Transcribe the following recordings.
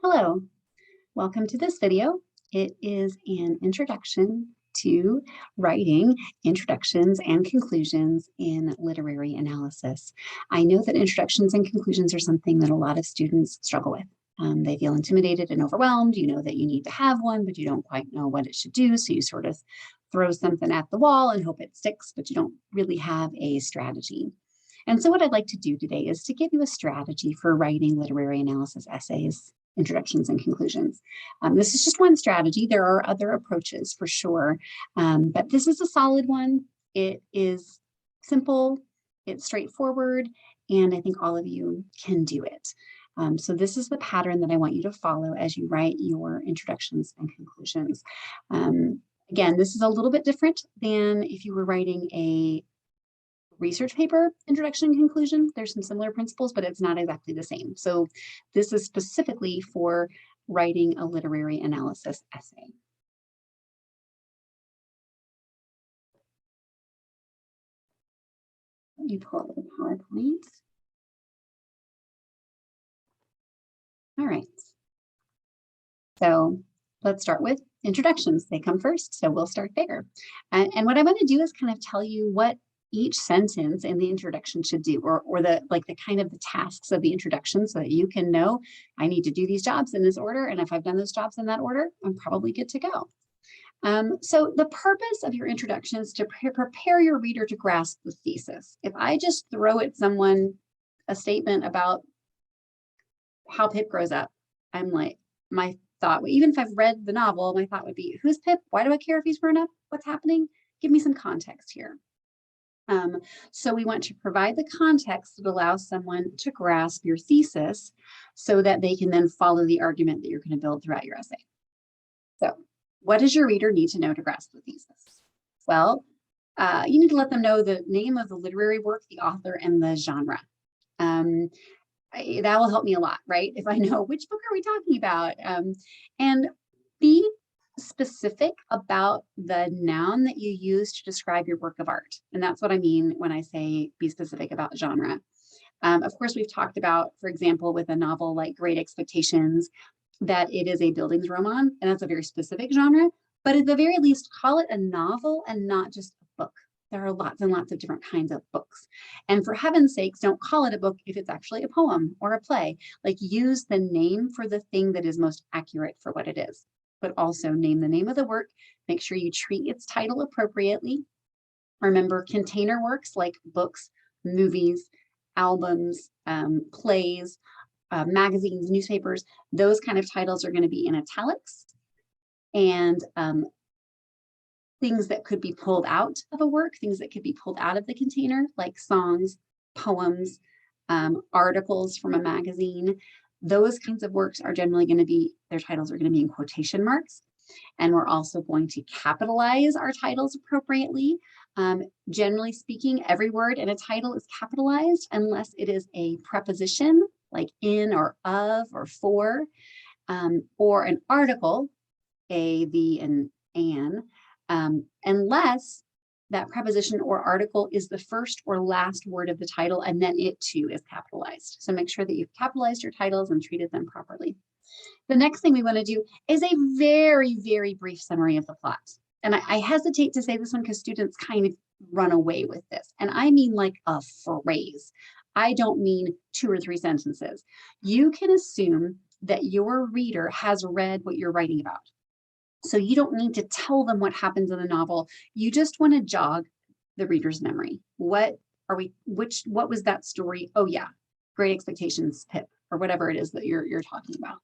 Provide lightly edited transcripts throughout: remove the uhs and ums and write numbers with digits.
Hello, welcome to this video. It is an introduction to writing introductions and conclusions in literary analysis. I know that introductions and conclusions are something that a lot of students struggle with. They feel intimidated and overwhelmed. You know that you need to have one, but you don't quite know what it should do. So you sort of throw something at the wall and hope it sticks, but you don't really have a strategy. And so what I'd like to do today is to give you a strategy for writing literary analysis essays, introductions and conclusions. This is just one strategy. There are other approaches for sure, but this is a solid one. It is simple, it's straightforward, and I think all of you can do it. So this is the pattern that I want you to follow as you write your introductions and conclusions. Again, this is a little bit different than if you were writing a research paper introduction and conclusion. There's some similar principles, but it's not exactly the same. So this is specifically for writing a literary analysis essay. Let me pull up the PowerPoint. All right. So let's start with introductions. They come first, so we'll start there. And what I want to do is kind of tell you what each sentence in the introduction should do, or the kind of the tasks of the introduction, so that you can know I need to do these jobs in this order, and if I've done those jobs in that order, I'm probably good to go. So the purpose of your introduction is to prepare your reader to grasp the thesis. If I just throw at someone a statement about how Pip grows up, I'm like, my thought, even if I've read the novel, my thought would be, who's Pip? Why do I care if he's grown up? What's happening? Give me some context here. So we want to provide the context that allows someone to grasp your thesis so that they can then follow the argument that you're going to build throughout your essay. So what does your reader need to know to grasp the thesis? Well, you need to let them know the name of the literary work, the author, and the genre. That will help me a lot, right? If I know which book are we talking about, and be specific about the noun that you use to describe your work of art. And that's what I mean when I say be specific about genre. Of course, we've talked about, for example, with a novel like Great Expectations, that it is a buildings roman, and that's a very specific genre, but at the very least, call it a novel and not just a book. There are lots and lots of different kinds of books. And for heaven's sakes, don't call it a book if it's actually a poem or a play. Like, use the name for the thing that is most accurate for what it is, but also name the name of the work. Make sure you treat its title appropriately. Remember, container works like books, movies, albums, plays, magazines, newspapers, those kind of titles are going to be in italics. And things that could be pulled out of a work, things that could be pulled out of the container, like songs, poems, articles from a magazine, those kinds of works are generally going to be, their titles are going to be in quotation marks. And we're also going to capitalize our titles appropriately. Generally speaking, every word in a title is capitalized unless it is a preposition like in or of or for, or an article, a, the, and an, unless that preposition or article is the first or last word of the title, and then it too is capitalized. So make sure that you've capitalized your titles and treated them properly. The next thing we want to do is a very, very brief summary of the plot. And I hesitate to say this one because students kind of run away with this. And I mean like a phrase. I don't mean 2 or 3 sentences. You can assume that your reader has read what you're writing about. So you don't need to tell them what happens in the novel. You just want to jog the reader's memory. What was that story? Oh yeah, Great Expectations, Pip, or whatever it is that you're talking about.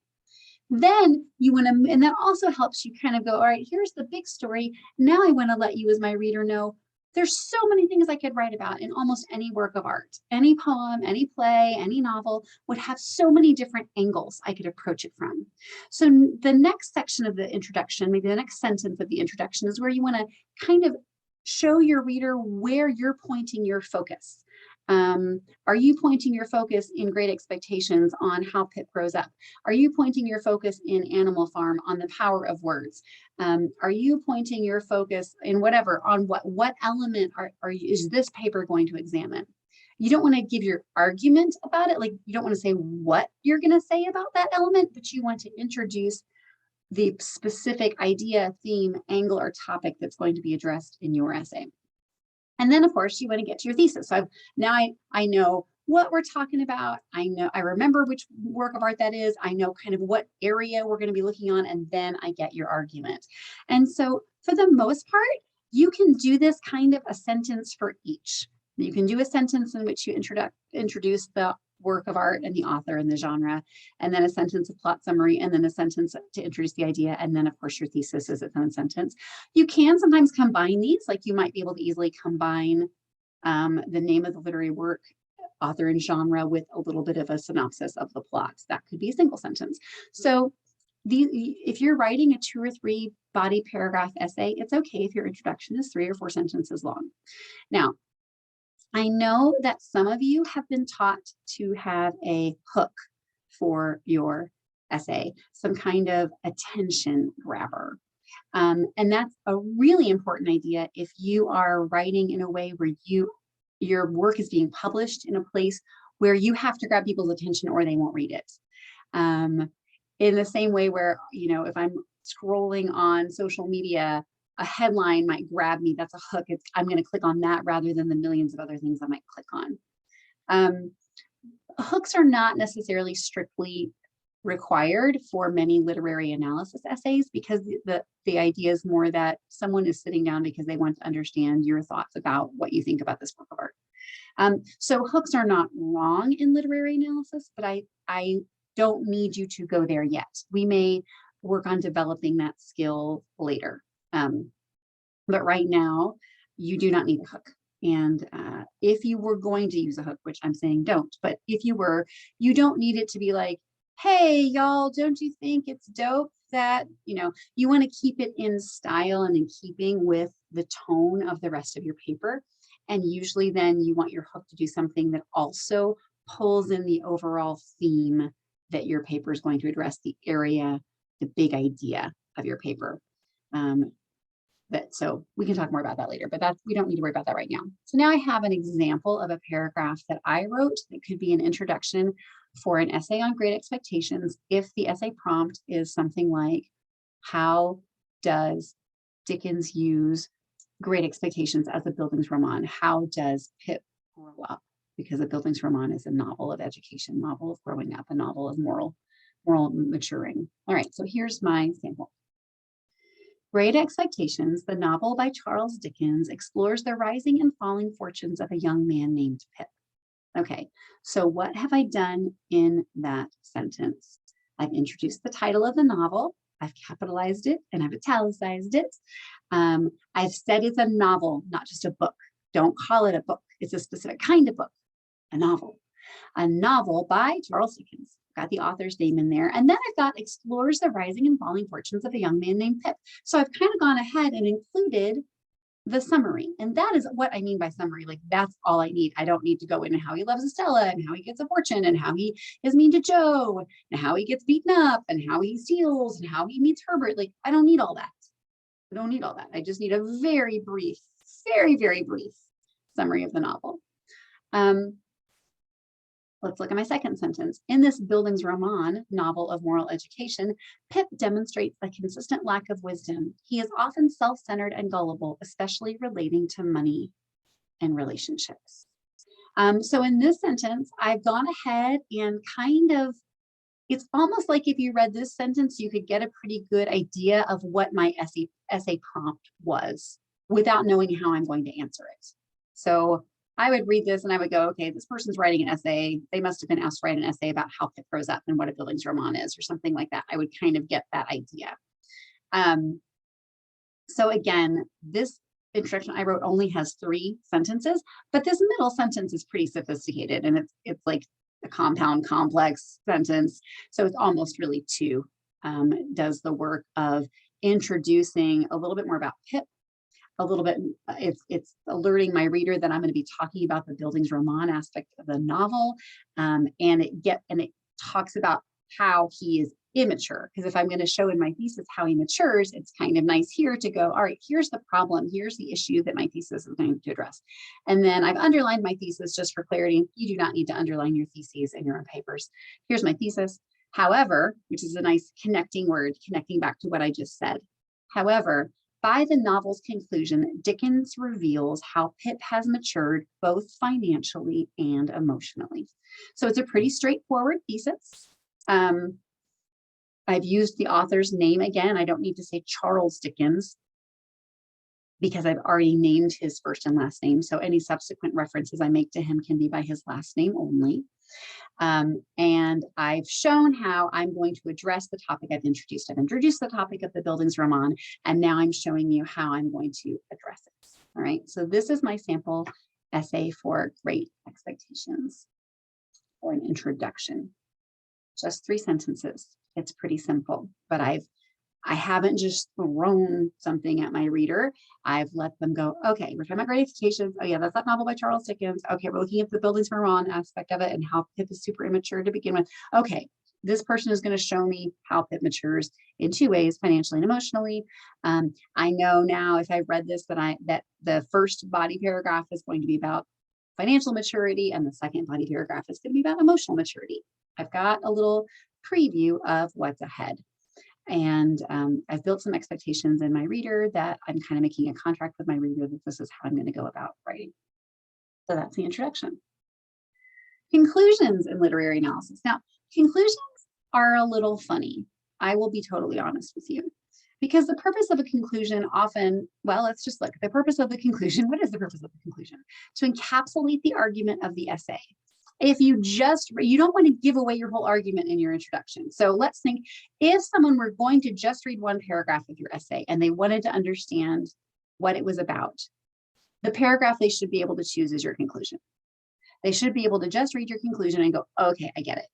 Then you want to, and that also helps you kind of go, all right, here's the big story. Now I want to let you as my reader know there's so many things I could write about in almost any work of art. Any poem, any play, any novel would have so many different angles I could approach it from. So the next section of the introduction, maybe the next sentence of the introduction, is where you want to kind of show your reader where you're pointing your focus. Are you pointing your focus in Great Expectations on how Pip grows up? Are you pointing your focus in Animal Farm on the power of words? Are you pointing your focus in whatever on what element is this paper going to examine? you don't want to give your argument about it. Like, you don't want to say what you're going to say about that element, but you want to introduce the specific idea, theme, angle, or topic that's going to be addressed in your essay. And then, of course, you want to get to your thesis. So now I know what we're talking about. I remember which work of art that is. I know kind of what area we're going to be looking on, and then I get your argument. And so for the most part, you can do this kind of a sentence for each. You can do a sentence in which you introduce the work of art and the author and the genre, and then a sentence of plot summary, and then a sentence to introduce the idea, and then of course your thesis is its own sentence. You can sometimes combine these, like you might be able to easily combine the name of the literary work, author, and genre with a little bit of a synopsis of the plot. That could be a single sentence. So if you're writing a 2 or 3 body paragraph essay, it's okay if your introduction is 3 or 4 sentences long. Now, I know that some of you have been taught to have a hook for your essay, some kind of attention grabber. And that's a really important idea if you are writing in a way where your work is being published in a place where you have to grab people's attention or they won't read it. In the same way where, if I'm scrolling on social media, a headline might grab me. That's a hook. I'm going to click on that rather than the millions of other things I might click on. Hooks are not necessarily strictly required for many literary analysis essays, because the idea is more that someone is sitting down because they want to understand your thoughts about what you think about this work of art. So hooks are not wrong in literary analysis, but I don't need you to go there yet. We may work on developing that skill later. But right now, you do not need a hook. And if you were going to use a hook, which I'm saying don't, but if you were, you don't need it to be like, hey, y'all, don't you think it's dope that, you want to keep it in style and in keeping with the tone of the rest of your paper. And usually then you want your hook to do something that also pulls in the overall theme that your paper is going to address, the area, the big idea of your paper. So we can talk more about that later, but we don't need to worry about that right now. So now I have an example of a paragraph that I wrote that could be an introduction for an essay on Great Expectations if the essay prompt is something like, how does Dickens use Great Expectations as a Bildungsroman? How does Pip grow up? Because a Bildungsroman is a novel of education, novel of growing up, a novel of moral maturing. All right, so here's my sample. Great Expectations, the novel by Charles Dickens, explores the rising and falling fortunes of a young man named Pip. Okay, so what have I done in that sentence? I've introduced the title of the novel, I've capitalized it, and I've italicized it. I've said it's a novel, not just a book. Don't call it a book. It's a specific kind of book, a novel. A novel by Charles Dickens. Got the author's name in there. And then I've got explores the rising and falling fortunes of a young man named Pip. So I've kind of gone ahead and included the summary. And that is what I mean by summary. Like, that's all I need. I don't need to go into how he loves Estella and how he gets a fortune and how he is mean to Joe and how he gets beaten up and how he steals and how he meets Herbert. Like, I don't need all that. I don't need all that. I just need a very brief, very, very brief summary of the novel. Let's look at my second sentence. In this Bildungsroman, novel of moral education, Pip demonstrates a consistent lack of wisdom. He is often self-centered and gullible, especially relating to money and relationships. So in this sentence, I've gone ahead and it's almost like if you read this sentence, you could get a pretty good idea of what my essay prompt was without knowing how I'm going to answer it. So I would read this and I would go, okay, this person's writing an essay. They must have been asked to write an essay about how Pip grows up and what a Bildungsroman is, or something like that. I would kind of get that idea. So again, this introduction I wrote only has 3 sentences, but this middle sentence is pretty sophisticated, and it's like a compound complex sentence. So it's almost really 2. Does the work of introducing a little bit more about Pip, a little bit, it's alerting my reader that I'm going to be talking about the Bildungsroman aspect of the novel, and it talks about how he is immature. Because if I'm going to show in my thesis how he matures, it's kind of nice here to go, all right, here's the problem. Here's the issue that my thesis is going to address. And then I've underlined my thesis just for clarity. You do not need to underline your theses in your own papers. Here's my thesis. However, which is a nice connecting word, connecting back to what I just said. However, by the novel's conclusion, Dickens reveals how Pip has matured both financially and emotionally. So it's a pretty straightforward thesis. I've used the author's name again. I don't need to say Charles Dickens because I've already named his first and last name. So any subsequent references I make to him can be by his last name only. And I've shown how I'm going to address the topic I've introduced. I've introduced the topic of the Bildungsroman, and now I'm showing you how I'm going to address it. All right, so this is my sample essay for Great Expectations, or an introduction. Just 3 sentences. It's pretty simple, but I haven't just thrown something at my reader. I've let them go, okay, we're talking about Great Expectations. Oh yeah, that's that novel by Charles Dickens. Okay, we're looking at the Bildungsroman aspect of it and how Pip is super immature to begin with. Okay, this person is going to show me how Pip matures in 2 ways, financially and emotionally. I know now if I've read this that the first body paragraph is going to be about financial maturity and the second body paragraph is going to be about emotional maturity. I've got a little preview of what's ahead. And I've built some expectations in my reader that I'm kind of making a contract with my reader that this is how I'm going to go about writing. So that's the introduction. Conclusions in literary analysis. Now, conclusions are a little funny. I will be totally honest with you. Because the purpose of a conclusion often, well, let's just look. The purpose of the conclusion, what is the purpose of the conclusion? To encapsulate the argument of the essay. If you don't want to give away your whole argument in your introduction. So let's think, if someone were going to just read 1 paragraph of your essay and they wanted to understand what it was about, the paragraph they should be able to choose is your conclusion. They should be able to just read your conclusion and go, okay, I get it.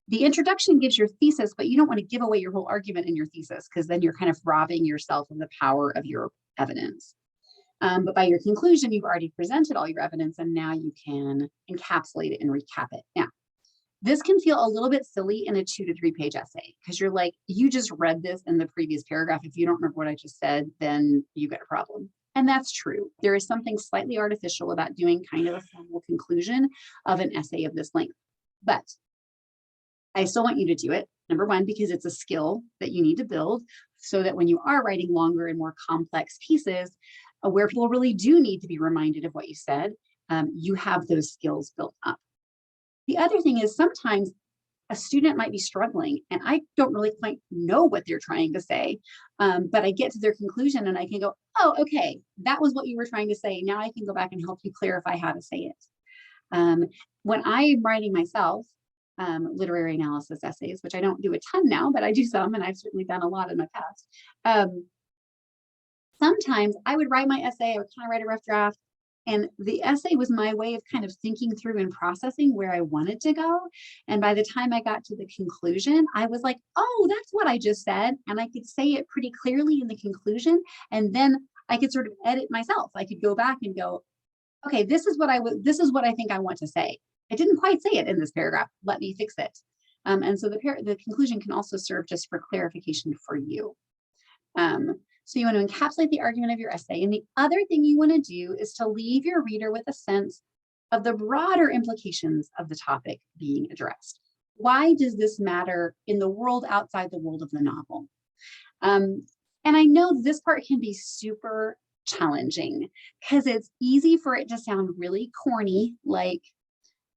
The introduction gives your thesis, but you don't want to give away your whole argument in your thesis because then you're kind of robbing yourself of the power of your evidence. But by your conclusion, you've already presented all your evidence and now you can encapsulate it and recap it. Now, this can feel a little bit silly in a 2 to 3 page essay because you're like, you just read this in the previous paragraph. If you don't remember what I just said, then you got a problem. And that's true. There is something slightly artificial about doing kind of a formal conclusion of an essay of this length. But I still want you to do it. Number 1, because it's a skill that you need to build so that when you are writing longer and more complex pieces, where people really do need to be reminded of what you said, you have those skills built up. The other thing is sometimes a student might be struggling and I don't really quite know what they're trying to say, but I get to their conclusion and I can go, oh, okay, that was what you were trying to say. Now I can go back and help you clarify how to say it. When I'm writing myself, literary analysis essays, which I don't do a ton now, but I do some, and I've certainly done a lot in my past. Sometimes I would write my essay, I would kind of write a rough draft, and the essay was my way of kind of thinking through and processing where I wanted to go. And by the time I got to the conclusion, I was like, oh, that's what I just said. And I could say it pretty clearly in the conclusion. And then I could sort of edit myself. I could go back and go, okay, this is what I think I want to say. I didn't quite say it in this paragraph. Let me fix it. And so the conclusion can also serve just for clarification for you. So you want to encapsulate the argument of your essay. And the other thing you want to do is to leave your reader with a sense of the broader implications of the topic being addressed. Why does this matter in the world outside the world of the novel? And I know this part can be super challenging because it's easy for it to sound really corny, like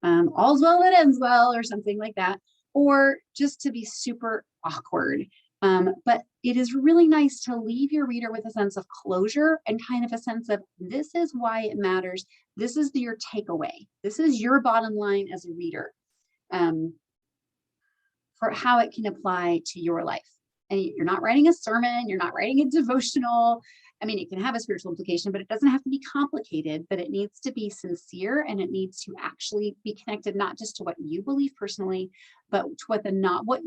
all's well that ends well or something like that, or just to be super awkward. But it is really nice to leave your reader with a sense of closure and kind of a sense of this is why it matters. This is your takeaway. This is your bottom line as a reader for how it can apply to your life. And you're not writing a sermon, you're not writing a devotional. I mean, it can have a spiritual implication, but it doesn't have to be complicated, but it needs to be sincere and it needs to actually be connected, not just to what you believe personally, but to what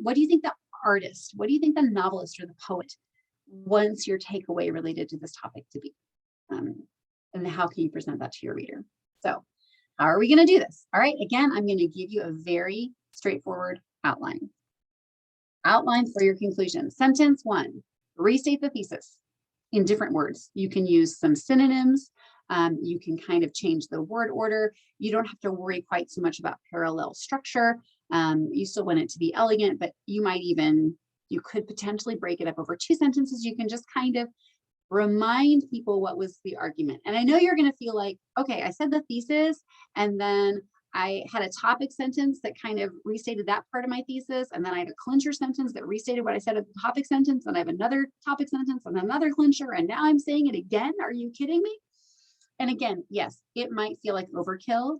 what do you think the artist, what do you think the novelist or the poet wants your takeaway related to this topic to be? And how can you present that to your reader? So how are we going to do this? All right, again, I'm going to give you a very straightforward outline. Outline for your conclusion. Sentence 1, restate the thesis in different words. You can use some synonyms. You can kind of change the word order. You don't have to worry quite so much about parallel structure. You still want it to be elegant, but you could potentially break it up over 2 sentences. You can just kind of remind people what was the argument. And I know you're going to feel like, okay, I said the thesis, and then I had a topic sentence that kind of restated that part of my thesis, and then I had a clincher sentence that restated what I said at the topic sentence, and I have another topic sentence and another clincher, and now I'm saying it again. Are you kidding me? And again, yes, it might feel like overkill.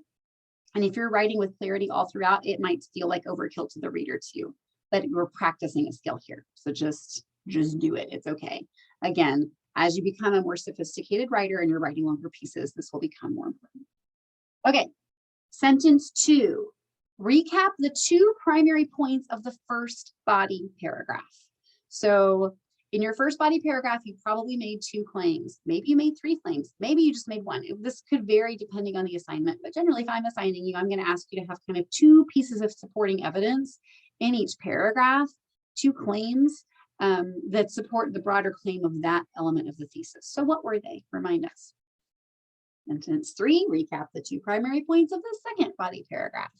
And if you're writing with clarity all throughout, it might feel like overkill to the reader too. But we're practicing a skill here. So just do it. It's okay. Again, as you become a more sophisticated writer and you're writing longer pieces, this will become more important. Okay, sentence 2. Recap the 2 primary points of the first body paragraph. So in your first body paragraph, you probably made 2 claims. Maybe you made 3 claims. Maybe you just made 1. This could vary depending on the assignment. But generally, if I'm assigning you, I'm going to ask you to have kind of 2 pieces of supporting evidence in each paragraph, 2 claims that support the broader claim of that element of the thesis. So what were they? Remind us. Sentence 3, recap the 2 primary points of the second body paragraph.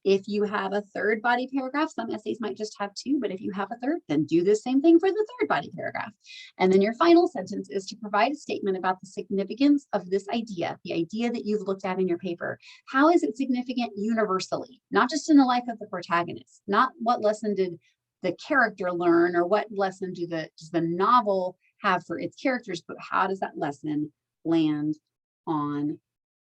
If you have a third body paragraph, some essays might just have 2, but if you have a third, then do the same thing for the third body paragraph. And then your final sentence is to provide a statement about the significance of this idea, the idea that you've looked at in your paper. How is it significant universally, not just in the life of the protagonist, not what lesson did the character learn or what lesson does the novel have for its characters, but how does that lesson land on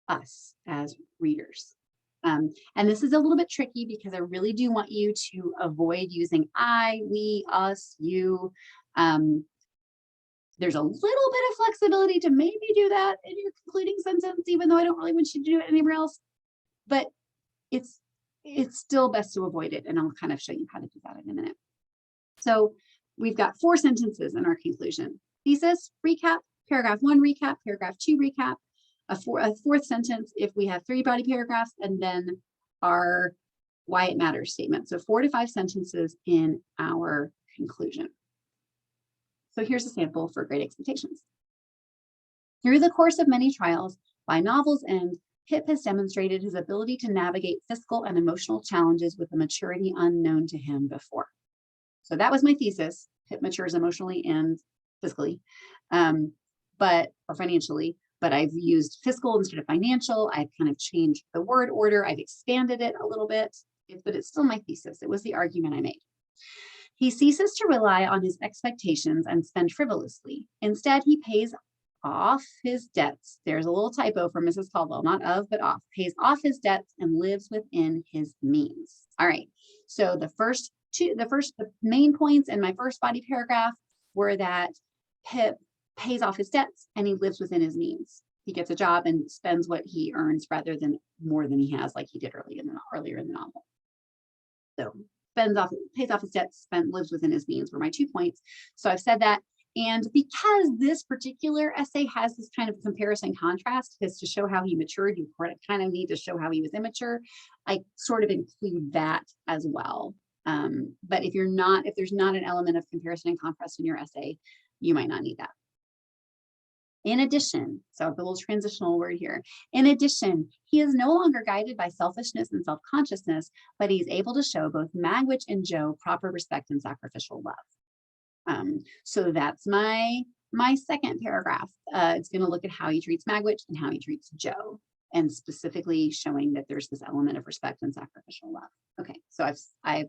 us as readers? And this is a little bit tricky because I really do want you to avoid using I, we, us, you. There's a little bit of flexibility to maybe do that in your concluding sentence, even though I don't really want you to do it anywhere else. But it's still best to avoid it. And I'll kind of show you how to do that in a minute. So we've got 4 sentences in our conclusion. Thesis, recap, paragraph 1 recap, paragraph 2 recap, a 4th sentence if we have 3 body paragraphs, and then our why it matters statement. So 4 to 5 sentences in our conclusion. So here's a sample for Great Expectations. Through the course of many trials, by novel's end, Pip has demonstrated his ability to navigate fiscal and emotional challenges with a maturity unknown to him before. So that was my thesis. Pip matures emotionally and fiscally, or financially, but I've used fiscal instead of financial. I've kind of changed the word order. I've expanded it a little bit, but it's still my thesis. It was the argument I made. He ceases to rely on his expectations and spend frivolously. Instead, he pays off his debts. There's a little typo for Mrs. Caldwell, not of, but off. Pays off his debts and lives within his means. All right. So the main points in my first body paragraph were that Pip pays off his debts and he lives within his means. He gets a job and spends what he earns rather than more than he has, like he did earlier in the novel. So pays off his debts, lives within his means were my 2 points. So I've said that. And because this particular essay has this kind of comparison contrast, because to show how he matured, you kind of need to show how he was immature. I sort of include that as well. But if there's not an element of comparison and contrast in your essay, you might not need that. In addition, so a little transitional word here. In addition, he is no longer guided by selfishness and self-consciousness, but he's able to show both Magwitch and Joe proper respect and sacrificial love. So that's my second paragraph. It's going to look at how he treats Magwitch and how he treats Joe, and specifically showing that there's this element of respect and sacrificial love. Okay, so I've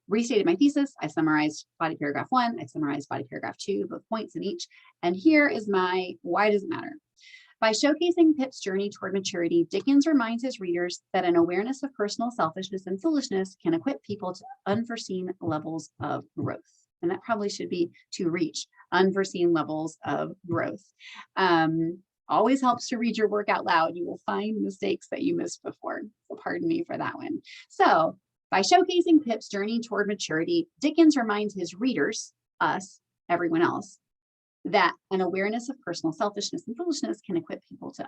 restated my thesis. I summarized body paragraph 1. I summarized body paragraph 2, both points in each. And here is my why does it matter? By showcasing Pip's journey toward maturity, Dickens reminds his readers that an awareness of personal selfishness and foolishness can equip people to unforeseen levels of growth. And that probably should be to reach unforeseen levels of growth. Always helps to read your work out loud. You will find mistakes that you missed before. So pardon me for that one. So by showcasing Pip's journey toward maturity, Dickens reminds his readers, us, everyone else, that an awareness of personal selfishness and foolishness can equip people to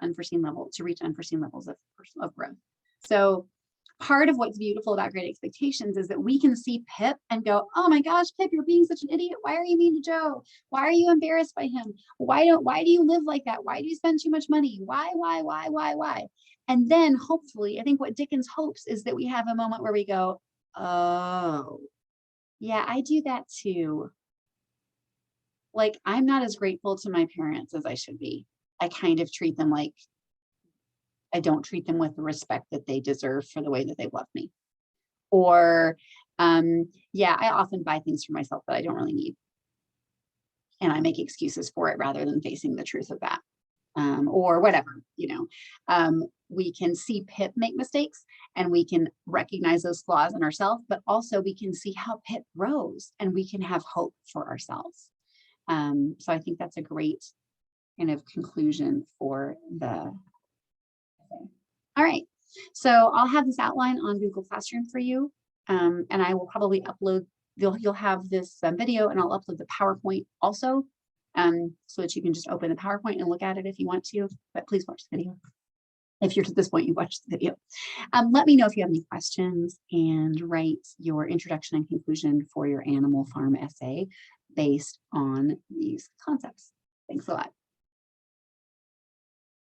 reach unforeseen levels of growth. So part of what's beautiful about Great Expectations is that we can see Pip and go, oh my gosh, Pip, you're being such an idiot. Why are you mean to Joe? Why are you embarrassed by him? Why do you live like that? Why do you spend too much money? Why? And then hopefully, I think what Dickens hopes is that we have a moment where we go, oh, yeah, I do that too. Like, I'm not as grateful to my parents as I should be. I kind of treat them like I don't treat them with the respect that they deserve for the way that they love me. Or, yeah, I often buy things for myself that I don't really need. And I make excuses for it rather than facing the truth of that. Or whatever, we can see Pip make mistakes and we can recognize those flaws in ourselves, but also we can see how Pip grows and we can have hope for ourselves. So I think that's a great kind of conclusion for the essay. All right, so I'll have this outline on Google Classroom for you, and I will probably upload, you'll have this video and I'll upload the PowerPoint also, so that you can just open the PowerPoint and look at it if you want to, but please watch the video. If you're to this point, you watched the video. Let me know if you have any questions and write your introduction and conclusion for your Animal Farm essay based on these concepts. Thanks a lot.